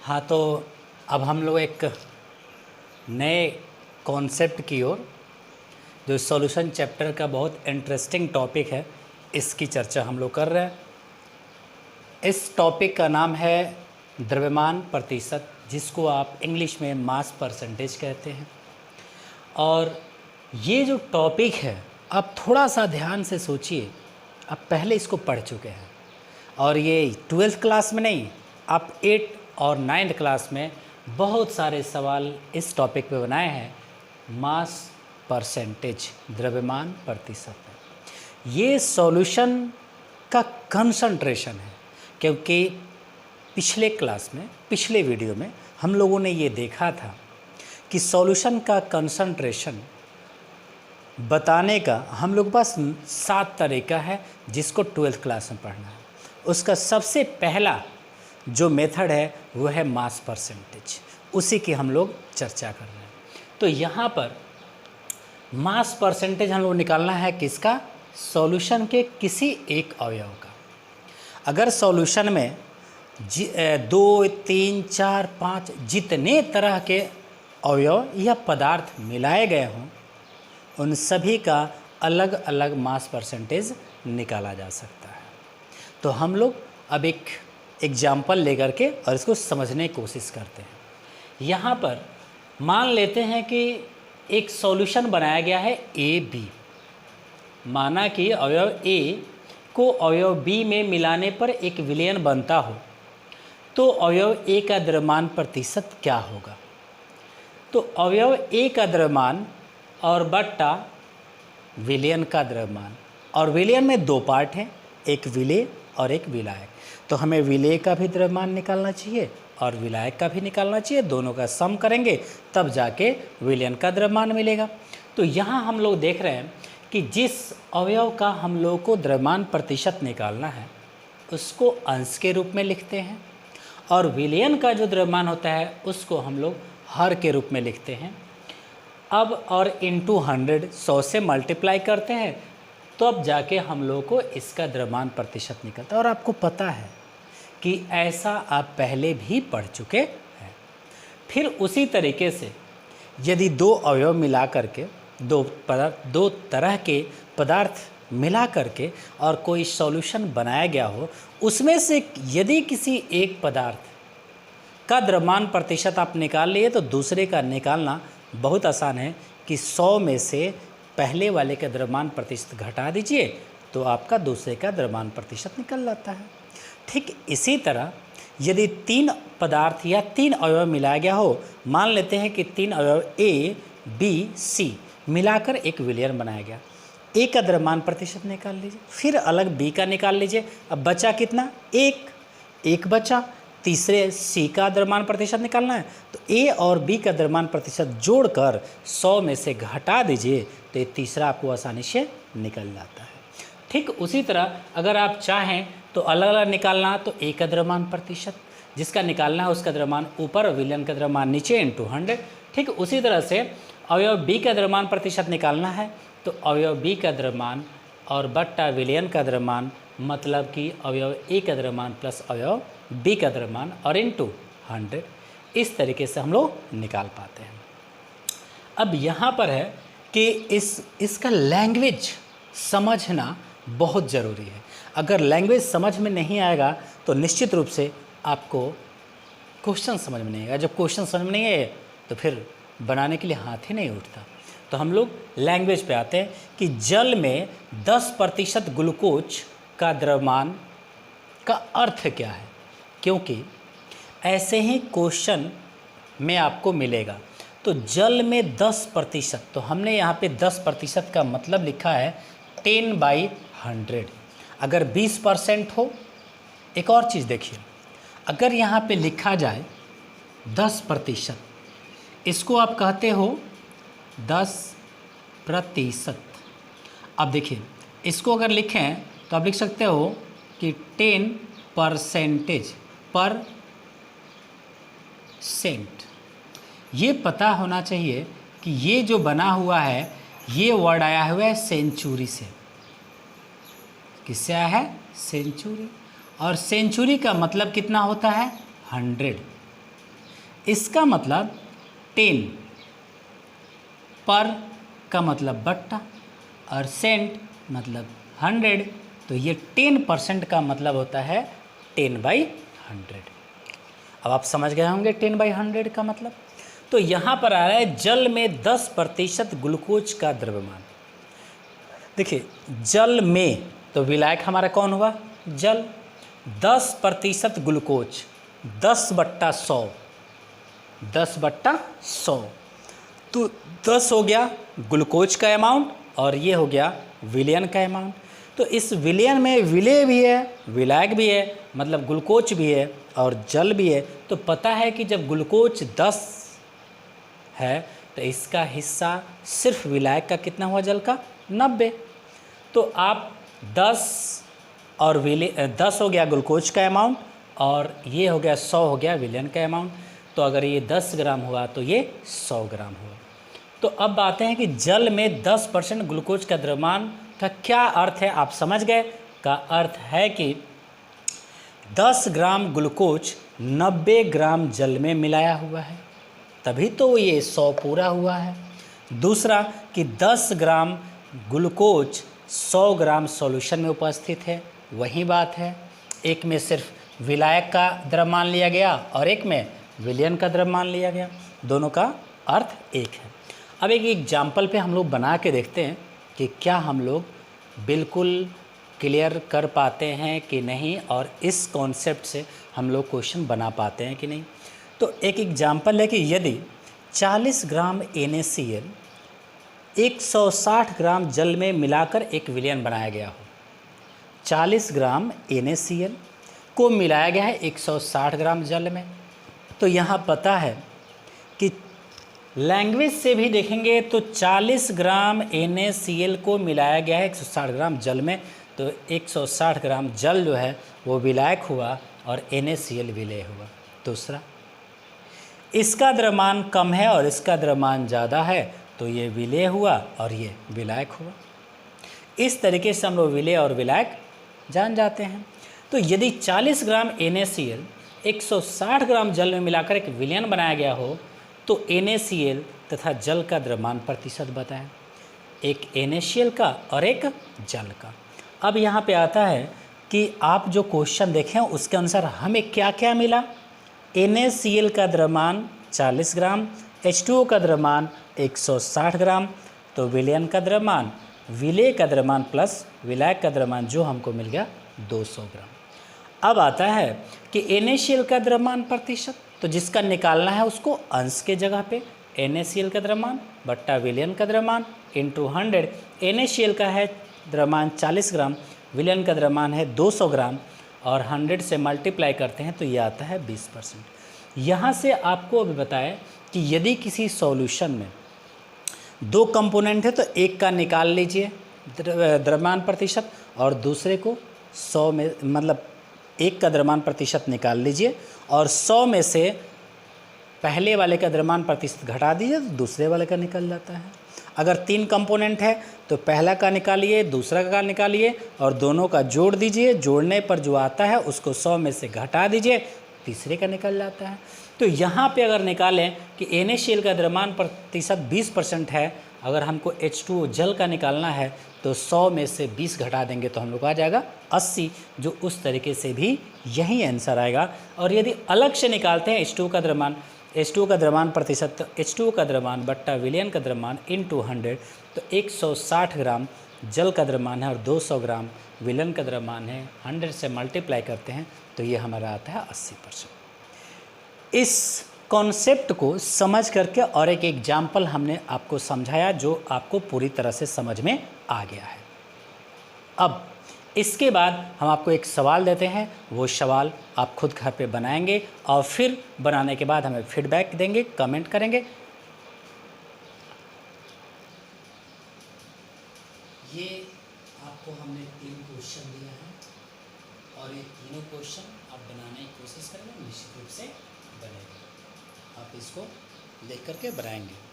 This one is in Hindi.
हाँ, तो अब हम लोग एक नए कॉन्सेप्ट की ओर, जो सॉल्यूशन चैप्टर का बहुत इंटरेस्टिंग टॉपिक है, इसकी चर्चा हम लोग कर रहे हैं। इस टॉपिक का नाम है द्रव्यमान प्रतिशत, जिसको आप इंग्लिश में मास परसेंटेज कहते हैं। और ये जो टॉपिक है, आप थोड़ा सा ध्यान से सोचिए, आप पहले इसको पढ़ चुके हैं और ये 12th क्लास में नहीं, आप 8th और 9th क्लास में बहुत सारे सवाल इस टॉपिक पे बनाए हैं। मास परसेंटेज, द्रव्यमान प्रतिशत, ये सॉल्यूशन का कंसंट्रेशन है। क्योंकि पिछले क्लास में, पिछले वीडियो में हम लोगों ने ये देखा था कि सॉल्यूशन का कंसंट्रेशन बताने का हम लोग के पास 7 तरीका है, जिसको 12th क्लास में पढ़ना है। उसका सबसे पहला जो मेथड है वो है मास परसेंटेज, उसी की हम लोग चर्चा कर रहे हैं। तो यहाँ पर मास परसेंटेज हम लोग निकालना है किसका? सॉल्यूशन के किसी एक अवयव का। अगर सॉल्यूशन में 2, 3, 4, 5 जितने तरह के अवयव या पदार्थ मिलाए गए हों, उन सभी का अलग अलग मास परसेंटेज निकाला जा सकता है। तो हम लोग अब एक एग्जाम्पल लेकर के और इसको समझने की कोशिश करते हैं। यहाँ पर मान लेते हैं कि एक सॉल्यूशन बनाया गया है ए बी। माना कि अवयव ए को अवयव बी में मिलाने पर एक विलयन बनता हो, तो अवयव ए का द्रव्यमान प्रतिशत क्या होगा? तो अवयव ए का द्रव्यमान और बट्टा विलयन का द्रव्यमान, और विलयन में 2 पार्ट हैं, एक विलेय और एक विलायक। तो हमें विलेय का भी द्रव्यमान निकालना चाहिए और विलायक का भी निकालना चाहिए। दोनों का सम करेंगे तब जाके विलयन का द्रव्यमान मिलेगा। तो यहाँ हम लोग देख रहे हैं कि जिस अवयव का हम लोग को द्रव्यमान प्रतिशत निकालना है, उसको अंश के रूप में लिखते हैं, और विलयन का जो द्रव्यमान होता है उसको हम लोग हर के रूप में लिखते हैं। अब और इंटू 100 से मल्टीप्लाई करते हैं, तो अब जाके हम लोग को इसका द्रव्यमान प्रतिशत निकलता है। और आपको पता है कि ऐसा आप पहले भी पढ़ चुके हैं। फिर उसी तरीके से यदि 2 अवयव मिला करके, 2 तरह के पदार्थ मिला करके और कोई सॉल्यूशन बनाया गया हो, उसमें से यदि किसी एक पदार्थ का द्रव्यमान प्रतिशत आप निकाल लिए, तो दूसरे का निकालना बहुत आसान है कि 100 में से पहले वाले का द्रव्यमान प्रतिशत घटा दीजिए, तो आपका दूसरे का द्रव्यमान प्रतिशत निकल जाता है। ठीक इसी तरह यदि 3 पदार्थ या 3 अवयव मिलाया गया हो, मान लेते हैं कि 3 अवयव ए बी सी मिलाकर एक विलयन बनाया गया, ए का द्रव्यमान प्रतिशत निकाल लीजिए, फिर अलग बी का निकाल लीजिए। अब बचा कितना? एक बचा। तीसरे सी का द्रव्यमान प्रतिशत निकालना है, तो ए और बी का द्रव्यमान प्रतिशत जोड़कर 100 में से घटा दीजिए, तो ये तीसरा आपको आसानी से निकल जाता है। ठीक उसी तरह अगर आप चाहें तो अलग अलग निकालना, तो ए का द्रव्यमान प्रतिशत जिसका निकालना है उसका द्रव्यमान ऊपर, विलयन का द्रव्यमान नीचे, इंटू 100। ठीक उसी तरह से अवयव बी का द्रव्यमान प्रतिशत निकालना है, तो अवयव बी का द्रव्यमान और बट्टा विलयन का द्रव्यमान, मतलब कि अवयव ए का द्रव्यमान प्लस अवयव बी का द्रव्यमान और इंटू 100। इस तरीके से हम लोग निकाल पाते हैं। अब यहाँ पर है कि इसका लैंग्वेज समझना बहुत ज़रूरी है। अगर लैंग्वेज समझ में नहीं आएगा तो निश्चित रूप से आपको क्वेश्चन समझ में नहीं आएगा। जब क्वेश्चन समझ में नहीं आए तो फिर बनाने के लिए हाथ ही नहीं उठता। तो हम लोग लैंग्वेज पे आते हैं कि जल में 10% ग्लूकोज का द्रव्यमान का अर्थ क्या है, क्योंकि ऐसे ही क्वेश्चन में आपको मिलेगा। तो जल में 10%, तो हमने यहाँ पे 10% का मतलब लिखा है 10/100। अगर 20% हो, एक और चीज़ देखिए, अगर यहाँ पे लिखा जाए 10%, इसको आप कहते हो 10%। अब देखिए, इसको अगर लिखें तो आप लिख सकते हो कि 10% पर सेंट। ये पता होना चाहिए कि ये जो बना हुआ है, ये वर्ड आया हुआ है सेंचुरी से। किससे आया है? सेंचुरी। और सेंचुरी का मतलब कितना होता है? 100। इसका मतलब 10 पर का मतलब बट्टा और सेंट मतलब 100, तो ये 10% का मतलब होता है 10/100। अब आप समझ गए होंगे 10/100 का मतलब। तो यहाँ पर आ रहा है जल में 10% ग्लूकोज का द्रव्यमान। देखिए जल में तो विलायक हमारा कौन हुआ, जल। 10% ग्लूकोज 10/100, 10/100, तो 10 हो गया ग्लूकोज का अमाउंट और ये हो गया विलयन का अमाउंट। तो इस विलयन में विलेय भी है, विलायक भी है, मतलब ग्लूकोज भी है और जल भी है। तो पता है कि जब ग्लूकोज 10 है तो इसका हिस्सा सिर्फ विलायक का कितना हुआ, जल का 90। तो आप 10 और 10 हो गया ग्लूकोज का अमाउंट और ये हो गया 100 हो गया विलयन का अमाउंट। तो अगर ये 10 ग्राम हुआ तो ये 100 ग्राम हुआ। तो अब बातें हैं कि जल में 10% ग्लूकोज का द्रव्यमान का क्या अर्थ है, आप समझ गए। का अर्थ है कि 10 ग्राम ग्लूकोज 90 ग्राम जल में मिलाया हुआ है, तभी तो ये 100 पूरा हुआ है। दूसरा कि 10 ग्राम ग्लूकोज 100 ग्राम सॉल्यूशन में उपस्थित है, वही बात है। एक में सिर्फ विलायक का द्रव्यमान लिया गया और एक में विलयन का द्रव्यमान लिया गया, दोनों का अर्थ एक है। अब एक एग्जाम्पल पे हम लोग बना के देखते हैं कि क्या हम लोग बिल्कुल क्लियर कर पाते हैं कि नहीं और इस कॉन्सेप्ट से हम लोग क्वेश्चन बना पाते हैं कि नहीं। तो एक एग्जाम्पल है कि यदि 40 ग्राम NaCl 160 ग्राम जल में मिलाकर एक विलयन बनाया गया हो। 40 ग्राम NaCl को मिलाया गया है 160 ग्राम जल में। तो यहाँ पता है कि लैंग्वेज से भी देखेंगे तो 40 ग्राम NaCl को मिलाया गया है 160 ग्राम जल में, तो 160 ग्राम जल जो है वो विलायक हुआ और NaCl विलेय हुआ। दूसरा, इसका द्रव्यमान कम है और इसका द्रव्यमान ज़्यादा है, तो ये विलेय हुआ और ये विलायक हुआ। इस तरीके से हम लोग विलेय और विलायक जान जाते हैं। तो यदि 40 ग्राम NaCl 160 ग्राम जल में मिलाकर एक विलयन बनाया गया हो तो NaCl तथा जल का द्रव्यमान प्रतिशत बताएं, एक NaCl का और एक जल का। अब यहाँ पे आता है कि आप जो क्वेश्चन देखें उसके अनुसार हमें क्या क्या मिला। NaCl का द्रव्यमान 40 ग्राम, H2O का द्रव्यमान 160 ग्राम, तो विलयन का द्रव्यमान, विलेय का द्रव्यमान प्लस विलायक का द्रव्यमान जो हमको मिल गया 200 ग्राम। अब आता है कि NaCl का द्रव्यमान प्रतिशत, तो जिसका निकालना है उसको अंश के जगह पे NaCl का द्रव्यमान बट्टा विलयन का द्रव्यमान इंटू 100। NaCl का है द्रव्यमान 40 ग्राम, विलयन का द्रव्यमान है 200 ग्राम और 100 से मल्टीप्लाई करते हैं तो ये आता है 20%। यहाँ से आपको अभी बताएं कि यदि किसी सॉल्यूशन में 2 कंपोनेंट है तो एक का निकाल लीजिए द्रव्यमान प्रतिशत और दूसरे को 100 में, मतलब एक का द्रव्यमान प्रतिशत निकाल लीजिए और 100 में से पहले वाले का द्रव्यमान प्रतिशत घटा दीजिए तो दूसरे वाले का निकल जाता है। अगर 3 कंपोनेंट है तो पहला का निकालिए, दूसरा का निकालिए और दोनों का जोड़ दीजिए। जोड़ने पर जो आता है उसको 100 में से घटा दीजिए, तीसरे का निकल जाता है। तो यहाँ पे अगर निकालें कि NaCl का द्रव्यमान प्रतिशत 20% है, अगर हमको H2O जल का निकालना है तो 100 में से 20 घटा देंगे तो हम लोग आ जाएगा 80, जो उस तरीके से भी यही आंसर आएगा। और यदि अलग से निकालते हैं H2O का द्रव्यमान, H2O का द्रव्यमान प्रतिशत, तो H2O का द्रव्यमान बट्टा विलयन का द्रव्यमान इंटू 100, तो 160 ग्राम जल का द्रव्यमान है और 200 ग्राम विलयन का द्रव्यमान है। 100 से मल्टीप्लाई करते हैं तो ये हमारा आता है 80%। इस कॉन्सेप्ट को समझ करके और एक एग्जाम्पल हमने आपको समझाया जो आपको पूरी तरह से समझ में आ गया है। अब इसके बाद हम आपको एक सवाल देते हैं, वो सवाल आप खुद घर पे बनाएंगे और फिर बनाने के बाद हमें फीडबैक देंगे, कमेंट करेंगे। ये आपको हमने 3 क्वेश्चन दिया है और ये तीनों क्वेश्चन आप बनाने की कोशिश करेंगे, निश्चित रूप से बनेगा। आप इसको देख करके बनाएंगे।